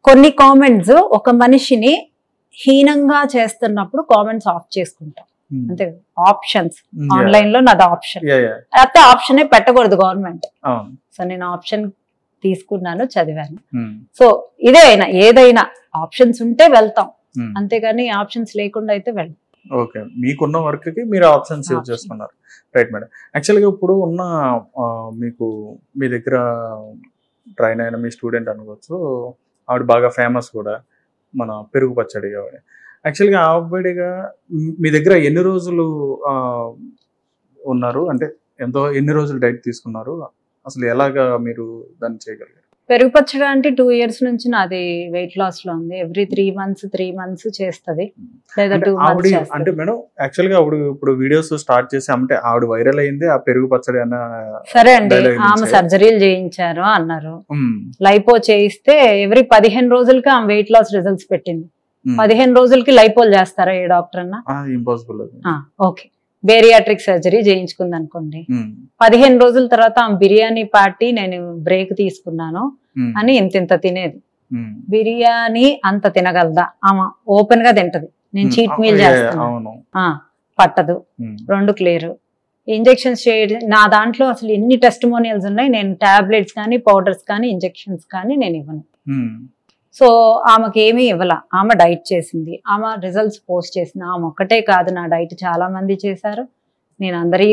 కొన్ని కామెంట్స్ ఒక మనిషిని హీనంగా చేస్తున్నప్పుడు కామెంట్స్ ఆఫ్ చేసుకుంటాం అంతే. ఆప్షన్స్ ఆన్లైన్ లో నాది ఆప్షన్, అయితే ఆప్షనే పెట్టకూడదు గవర్నమెంట్. సో నేను ఆప్షన్ తీసుకున్నాను, చదివాను. సో ఇదే అయినా ఏదైనా ఆప్షన్స్ ఉంటే వెళ్తాం, అంతేగాని ఆప్షన్స్ లేకుండా అయితే వెళ్ళం. ఓకే, మీకున్న వర్క్ కి మీరు ఆప్షన్స్ యూజ్ చేసుకున్నారు. Right madam. యాక్చువల్గా ఇప్పుడు ఉన్న మీకు మీ దగ్గర ట్రైన్ అయిన మీ స్టూడెంట్ అనుకోవచ్చు, ఆవిడ బాగా ఫేమస్ కూడా, మన పెరుగు పచ్చడి ఆవిడ. యాక్చువల్గా ఆవిడగా మీ దగ్గర ఎన్ని రోజులు ఉన్నారు, అంటే ఎన్ని రోజులు డైట్ తీసుకున్నారు, అసలు ఎలాగా మీరు దాన్ని చేయగలిగారు? పెరుగు పచ్చడి అంటే 2 years నుంచి నాది వెయిట్ లాస్ లో ఉంది. ఎవ్రీ 3 months చేస్తుంది, లేదా 2 months. అంటే మేడం యాక్చువల్ గా ఇప్పుడు వీడియోస్ స్టార్ట్ చేసి అంటే ఆవిడ వైరల్ అయింది ఆ పెరుగు పచ్చడి అన్న. సరే అండి, ఆమె సర్జరీలు చేయించారు అన్నారు, లైపో చేయిస్తే ఎవ్రీ 15 రోజులకి ఆమె వెయిట్ లాస్ రిజల్ట్స్ పెట్టింది. 15 రోజులకి లైపోల్ చేస్తారా ఏ డాక్టర్ అన్నా? ఇంపాసిబుల్. ఓకే, బేరియాట్రిక్ సర్జరీ చేయించుకుంది అనుకోండి, 15 రోజుల తర్వాత ఆమె బిర్యానీ పార్టీ నేను బ్రేక్ తీసుకున్నాను అని ఇంత తినేది. బిర్యానీ అంత తినగలదా? ఆమె ఓపెన్ గా తింటది, నేను చీట్ మీల్ చేస్తాను, పట్టదు. 2 క్లియర్. ఇంజెక్షన్స్ చేయడం నా దాంట్లో అసలు ఎన్ని టెస్టిమోనియల్స్ ఉన్నాయి. నేను టాబ్లెట్స్ కానీ పౌడర్స్ కానీ ఇంజెక్షన్స్ కానీ నేను ఇవ్వను. సో ఆమెకి ఏమీ ఇవ్వాల, ఆమె డైట్ చేసింది, ఆమె రిజల్ట్స్ పోస్ట్ చేసింది. ఆమె ఒక్కటే కాదు, నా డైట్ చాలా మంది చేశారు. నేను అందరి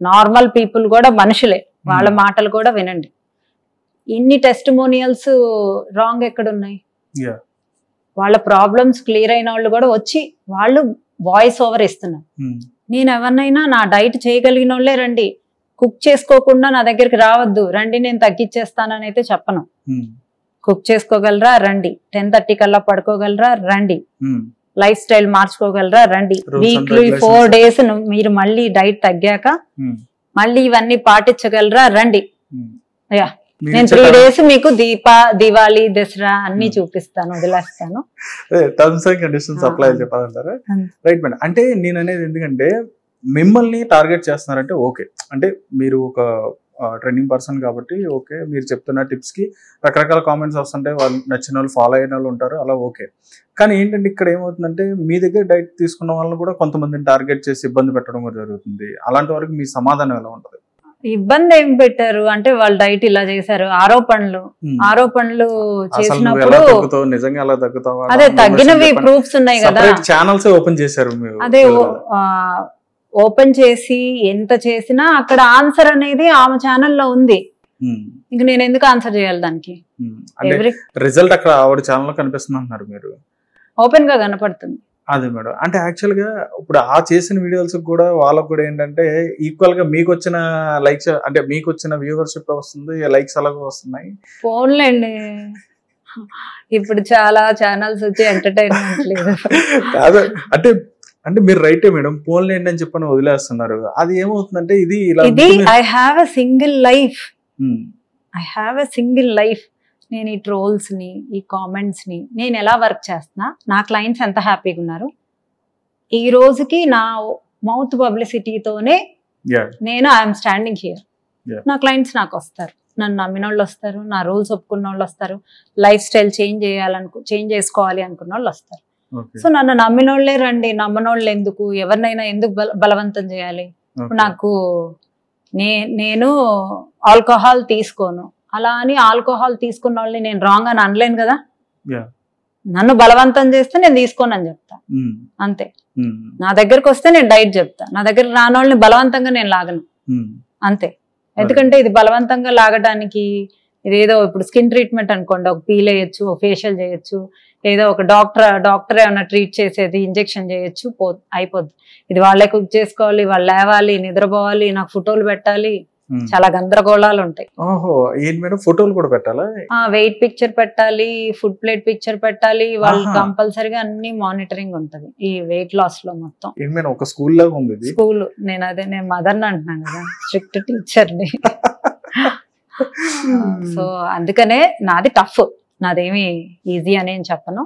నార్మల్ పీపుల్ కూడా మనుషులే, వాళ్ళ మాటలు కూడా వినండి. ఇన్ని టెస్టిమోనియల్స్ రాంగ్ ఎక్కడున్నాయి? వాళ్ళ ప్రాబ్లమ్స్ క్లియర్ అయిన వాళ్ళు కూడా వచ్చి వాళ్ళు వాయిస్ ఓవర్ ఇస్తున్నారు. నేను ఎవరినైనా నా డైట్ చేయగలిగిన వాళ్ళే రండి, కుక్ చేసుకోకుండా నా దగ్గరికి రావద్దు, రండి నేను తగ్గించేస్తానని అయితే చెప్పను. కుక్ చేసుకోగలరా రండి, 10:30 కల్లా పడుకోగలరా రండి, లైఫ్ స్టైల్ మార్చుకోగలరా రండి, వీక్లీ 4 days మీరు మళ్ళీ డైట్ తగ్గాక మళ్ళీ ఇవన్నీ పాటించగలరా రండి. నేను 3 days మీకు దివాళీ దసరా అన్ని చూపిస్తాను, వదిలేస్తాను. టర్మ్స్ అండ్ కండిషన్స్ అప్లై చెప్పాలంటారా? Right madam. అంటే నేను అనేది ఎందుకంటే మిమ్మల్ని టార్గెట్ చేస్తున్నారంటే ఓకే, అంటే మీరు ఒక ట్రెండింగ్ పర్సన్ కాబట్టి ఓకే, మీరు చెప్తున్న టిప్స్ కి రకరకాల కామెంట్స్ వస్తుంటాయి, వాళ్ళు నచ్చిన వాళ్ళు ఫాలో అయిన వాళ్ళు ఉంటారు, అలా ఓకే. కానీ ఏంటంటే ఇక్కడ ఏమవుతుందంటే మీ దగ్గర డైట్ తీసుకున్న వాళ్ళని కూడా కొంతమందిని టార్గెట్ చేసి ఇబ్బంది పెట్టడం కూడా జరుగుతుంది. అలాంటి వరకు మీ సమాధానం ఎలా ఉంటుంది? ఇబ్బంది ఏం పెట్టారు అంటే వాళ్ళు డైట్ ఇలా చేశారు, ఆరోపణలు చేసినప్పుడు నిజంగా అలా తగ్గుతావా? అదే తగ్గినవి ప్రూఫ్స్ ఉన్నాయి కదా, ఛానల్స్ ఓపెన్ చేశారు. అదే ఓపెన్ చేసి ఎంత చేసినా అక్కడ ఆన్సర్ అనేది ఆమె ఛానల్లో ఉంది. ఇంక నేను ఎందుకు ఆన్సర్ చేయాలి దానికి? రిజల్ట్ అక్కడ ఆవిడ ఛానల్లో కనిపిస్తుంది అంటున్నారు మీరు, ఓపెన్ గా కనపడుతుంది. అదే మేడం. అంటే యాక్చువల్ గా ఇప్పుడు ఆ చేసిన వీడియోస్ కూడా వాళ్ళకు కూడా ఏంటంటే ఈక్వల్ గా మీకు వచ్చిన లైక్స్, అంటే మీకు వచ్చిన వ్యూవర్షిప్ వస్తుంది, లైక్స్ అలాగే వస్తున్నాయి. ఫోన్లేండి, ఇప్పుడు చాలా ఛానల్స్ వచ్చి ఎంటర్టైన్మెంట్ లేదు. అంటే మీరు రైటే మేడం, ఫోన్ లేండి అని చెప్పని వదిలేస్తున్నారు. అది ఏమవుతుందంటే ఇది I have a single life. నేను ఈ ట్రోల్స్ ని, ఈ కామెంట్స్ ని నేను ఎలా వర్క్ చేస్తున్నా, నా క్లయింట్స్ ఎంత హ్యాపీగా ఉన్నారు, ఈ రోజుకి నా మౌత్ పబ్లిసిటీతోనే నేను ఐఎమ్ స్టాండింగ్ హియర్. నా క్లయింట్స్ నాకు వస్తారు, నన్ను నమ్మిన వాళ్ళు వస్తారు, నా రూల్స్ ఒప్పుకున్న వాళ్ళు వస్తారు, లైఫ్ స్టైల్ చేంజ్ చేసుకోవాలి అనుకున్న వాళ్ళు వస్తారు. సో నన్ను నమ్మిన వాళ్ళే రండి, నమ్మనోళ్ళు ఎందుకు, ఎవరినైనా ఎందుకు బలవంతం చేయాలి? నాకు నేను ఆల్కహాల్ తీసుకోను, అలా అని ఆల్కహాల్ తీసుకున్న వాళ్ళని నేను రాంగ్ అని అనలేను కదా. నన్ను బలవంతం చేస్తే నేను తీసుకోను అని చెప్తా, అంతే. నా దగ్గరకు వస్తే నేను డైట్ చెప్తా, నా దగ్గర రాని వాళ్ళని బలవంతంగా నేను లాగను, అంతే. ఎందుకంటే ఇది బలవంతంగా లాగడానికి ఇదేదో ఇప్పుడు స్కిన్ ట్రీట్మెంట్ అనుకోండి, ఒక పీల్ వేయచ్చు, ఒక ఫేషియల్ చేయొచ్చు, లేదా ఒక డాక్టర్ ఏమైనా ట్రీట్ చేసేది ఇంజెక్షన్ చేయొచ్చు, అయిపోద్ది. ఇది వాళ్ళే కుక్ చేసుకోవాలి, వాళ్ళు లేవాలి, నిద్రపోవాలి, నాకు ఫోటోలు పెట్టాలి, చాలా గందరగోళాలు ఉంటాయి. ఫోటోలు కూడా పెట్టాలా? వెయిట్ పిక్చర్ పెట్టాలి, ఫుడ్ ప్లేట్ పిక్చర్ పెట్టాలి, వాళ్ళు కంపల్సరీగా అన్ని మానిటరింగ్ ఉంటది ఈ వెయిట్ లాస్ లో మొత్తం. స్కూల్ నేను మదర్ని అంటున్నాను కదా, స్ట్రిక్ట్ టీచర్ని. సో అందుకనే నాది టఫ్, నాదేమి ఈజీ అని చెప్పను.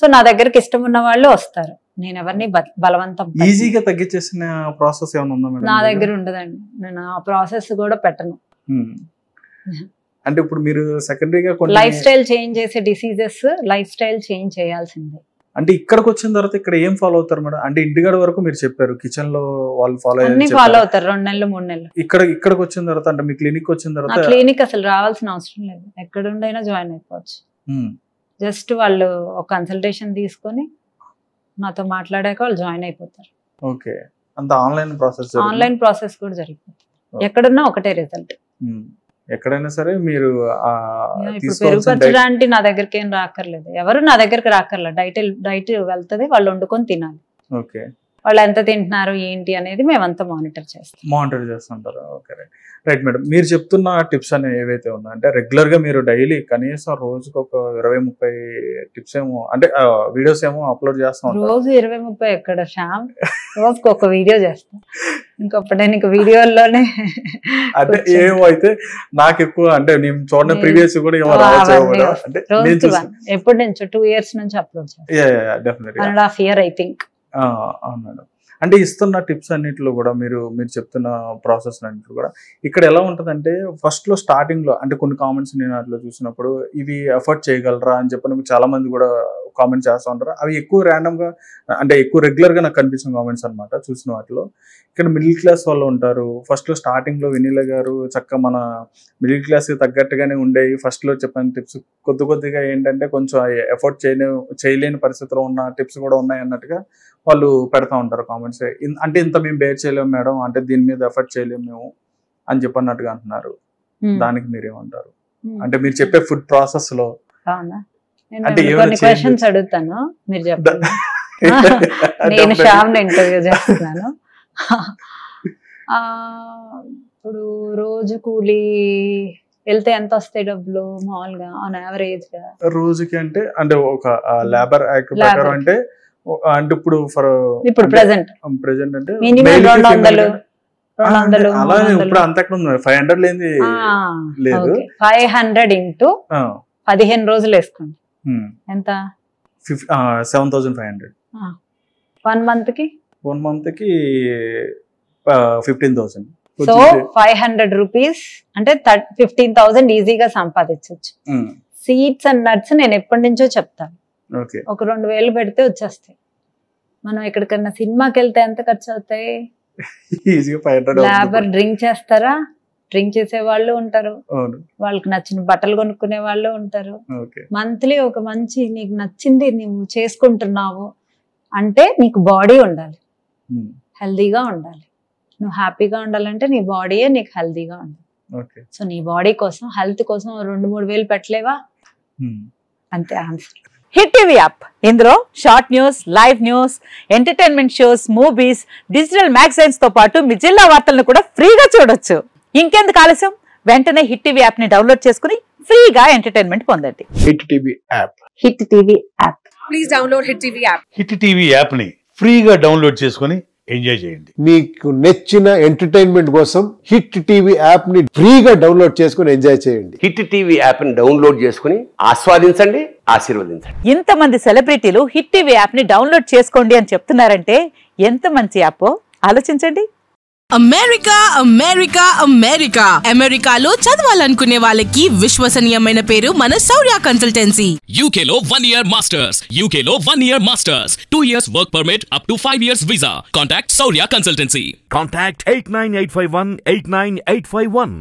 సో నా దగ్గరికి ఇష్టం ఉన్న వాళ్ళు వస్తారు, నేను ఎవరిని బలవంతం ఈజీగా తగ్గించేసిన ప్రాసెస్ ఏమైనా ఉందా? నా దగ్గర ఉండదండి, నేను ఆ ప్రాసెస్ కూడా పెట్టను. అంటే ఇప్పుడు మీరు సెకండరీగా కొన్ని లైఫ్ స్టైల్ చేంజ్ చేసే డిసీజెస్ లైఫ్ స్టైల్ చేంజ్ చేయాల్సిందే. అంటే ఇక్కడికి వచ్చిన తర్వాత ఇక్కడ ఏం ఫాలో అవుతారు మేడం? అంటే ఇంటిగడ వరకు మీరు చెప్పారు, కిచెన్ లో వాళ్ళు ఫాలో ఫాలో అవుతారు 2 నెలలు 3 నెలలు. ఇక్కడికి వచ్చిన తర్వాత అంటే మీ క్లినిక్ వచ్చిన తర్వాత క్లినిక్ అసలు రావాల్సిన అవసరం లేదు, ఎక్కడ ఉండైనా జాయిన్ అయిపోవచ్చు. జస్ట్ వాళ్ళు ఒక కన్సల్టేషన్ తీసుకొని నాతో మాట్లాడాక వాళ్ళు జాయిన్ అయిపోతారు. ఓకే, అంత ఆన్లైన్ ప్రాసెస్ కూడా జరిగిపోతుంది. ఎక్కడున్నా ఒకటే రిజల్ట్. ఎక్కడైనా సరే మీరు పెరుగుపరచడానికి నా దగ్గరికి ఏం రాక్కర్లేదు, ఎవరు నా దగ్గరికి రాక్కర్లేదు. డైట్ వెళ్తుంది, వాళ్ళు వండుకొని తినాలి. ఓకే, వాళ్ళు ఎంత తింటున్నారు ఏంటి అనేది మేమంతా మానిటర్ చేస్తుంటారు. Okay, right madam. మీరు చెప్తున్న టిప్స్ అనేవి ఏవైతే ఉన్నాయో అంటే రెగ్యులర్ గా మీరు డైలీ కనీసం రోజుకి ఒక 20-30 టిప్స్ ఏమో అంటే వీడియోస్ ఏమో అప్లోడ్ చేస్తాం. రోజు 20-30 ఎక్కడ శ్యామ్, రోజుకి ఒక వీడియో చేస్తాం. ఇంకొకటి వీడియోల్లోనే అంటే ఏమో అయితే నాకు ఎక్కువ అంటే నేను చూడండి ప్రీవియస్ కూడా ఏమో ఎప్పటి నుంచి 2 years నుంచి అప్లోడ్ చేస్తాను. 1.5 years ఐ థింక్. అవును మేడం. అంటే ఇస్తున్న టిప్స్ అన్నింటిలో కూడా మీరు చెప్తున్న ప్రాసెస్ అన్నింటిలో కూడా ఇక్కడ ఎలా ఉంటుందంటే ఫస్ట్ లో స్టార్టింగ్ లో అంటే కొన్ని కామెంట్స్ నేను అట్లా చూసినప్పుడు ఇవి ఎఫర్ట్ చేయగలరా అని చెప్పి చాలా మంది కూడా కామెంట్ చేస్తూ ఉంటారు. అవి ఎక్కువ ర్యాండమ్ గా అంటే ఎక్కువ రెగ్యులర్ గా నాకు కనిపించిన కామెంట్స్ అనమాట. చూసిన వాటిలో ఇక్కడ మిడిల్ క్లాస్ వాళ్ళు ఉంటారు. ఫస్ట్ లో స్టార్టింగ్ లో వెన్నెల గారు చక్కగా మన మిడిల్ క్లాస్ కి తగ్గట్టుగానే ఉండేవి. ఫస్ట్ లో చెప్పిన టిప్స్ కొద్దిగా ఏంటంటే కొంచెం ఎఫర్ట్ చేయలేని పరిస్థితిలో ఉన్న టిప్స్ కూడా ఉన్నాయి అన్నట్టుగా వాళ్ళు పెడతా ఉంటారు కామెంట్స్. అంటే ఇంత మేము బేర్ చేయలేము మేడం, అంటే దీని మీద ఎఫర్ట్ చేయలేము మేము అని చెప్పన్నట్టుగా అంటున్నారు. దానికి మీరేమంటారు? అంటే మీరు చెప్పే ఫుడ్ ప్రాసెస్ లో అంటే కొన్ని క్వశ్చన్స్ అడుగుతాను, మీరు చెప్పండి. నేను శ్యామ్ ఇంటర్వ్యూ చేస్తున్నాను. ఇప్పుడు రోజు కూలీ వెళ్తే ఎంత వస్తాయి డబ్బులు మామూలుగా ఆన్ యావరేజ్ గా రోజుకి? అంటే ఒక లేబర్ యాక్ట్ ప్రకారం అంటే ఇప్పుడు ప్రెసెంట్ అంటే మినిమం 200 అలా ఇప్పుడు అంత ఎక్కడ ఉంది? 500 లేదు. 500 ఇంటూ 15 రోజులు వేసుకోండి, ఎంత? 7,500. 1 month కి 15,000. సో 500 రూపీస్ అంటే 15,000 ఈజీగా సంపాదించవచ్చు. సీడ్స్ అండ్ నట్స్ నేను ఎప్పటి నుంచో చెప్తాను, ఒక 2,000 పెడితే వచ్చేస్తాయి. మనం ఎక్కడికన్నా సినిమాకి వెళ్తే ఎంత ఖర్చు అవుతాయి? లేబర్ డ్రింక్ చేస్తారా? డ్రింక్ చేసే వాళ్ళు ఉంటారు, వాళ్ళకి నచ్చిన బట్టలు కొనుక్కునే వాళ్ళు ఉంటారు. మంత్లీ ఒక మంచి నీకు నచ్చింది నువ్వు చేసుకుంటున్నావు అంటే నీకు బాడీ ఉండాలి, హెల్దీగా ఉండాలి. నువ్వు హ్యాపీగా ఉండాలంటే నీ బాడీయే నీకు హెల్దీగా ఉండాలి. సో నీ బాడీ కోసం హెల్త్ కోసం 2-3 వేలు పెట్టలేవా? అంతే ఆన్సర్. హిట్ టీవీ యాప్, ఇందులో short news, live news, entertainment shows, movies, digital magazines తో పాటు మీ జిల్లా వార్తలను కూడా ఫ్రీగా చూడొచ్చు. ఇంకెందుకు ఆలస్యం, వెంటనే హిట్ టీవీ యాప్ ని డౌన్లోడ్ చేసుకుని ఫ్రీగా ఎంటర్టైన్మెంట్ పొందండి. Hit TV app. Hit TV app. Please download hit TV app. Hit TV app ని ఫ్రీగా డౌన్లోడ్ చేసుకుని ఎంజాయ్ చేయండి. మీకు నచ్చిన ఎంటర్టైన్మెంట్ కోసం హిట్ టీవీ యాప్ ని ఫ్రీగా డౌన్లోడ్ చేసుకుని ఎంజాయ్ చేయండి. హిట్ టీవీ యాప్ ని డౌన్లోడ్ చేసుకుని ఆస్వాదించండి, ఆశీర్వదించండి. ఇంతమంది సెలబ్రిటీలు హిట్ టీవీ యాప్ ని డౌన్లోడ్ చేసుకోండి అని చెప్తున్నారంటే ఎంత మంచి యాప్ ఆలోచించండి. అమెరికా అమెరికా అమెరికా అమెరికాలో చదవాలనుకునే వాళ్ళకి విశ్వసనీయమైన పేరు మన శౌర్య కన్సల్టెన్సీ. UK లో 1 year masters, UK లో 1 year masters, 2 years work permit up to 5 years visa. Contact Saurya Consultancy. Contact 89851 89851.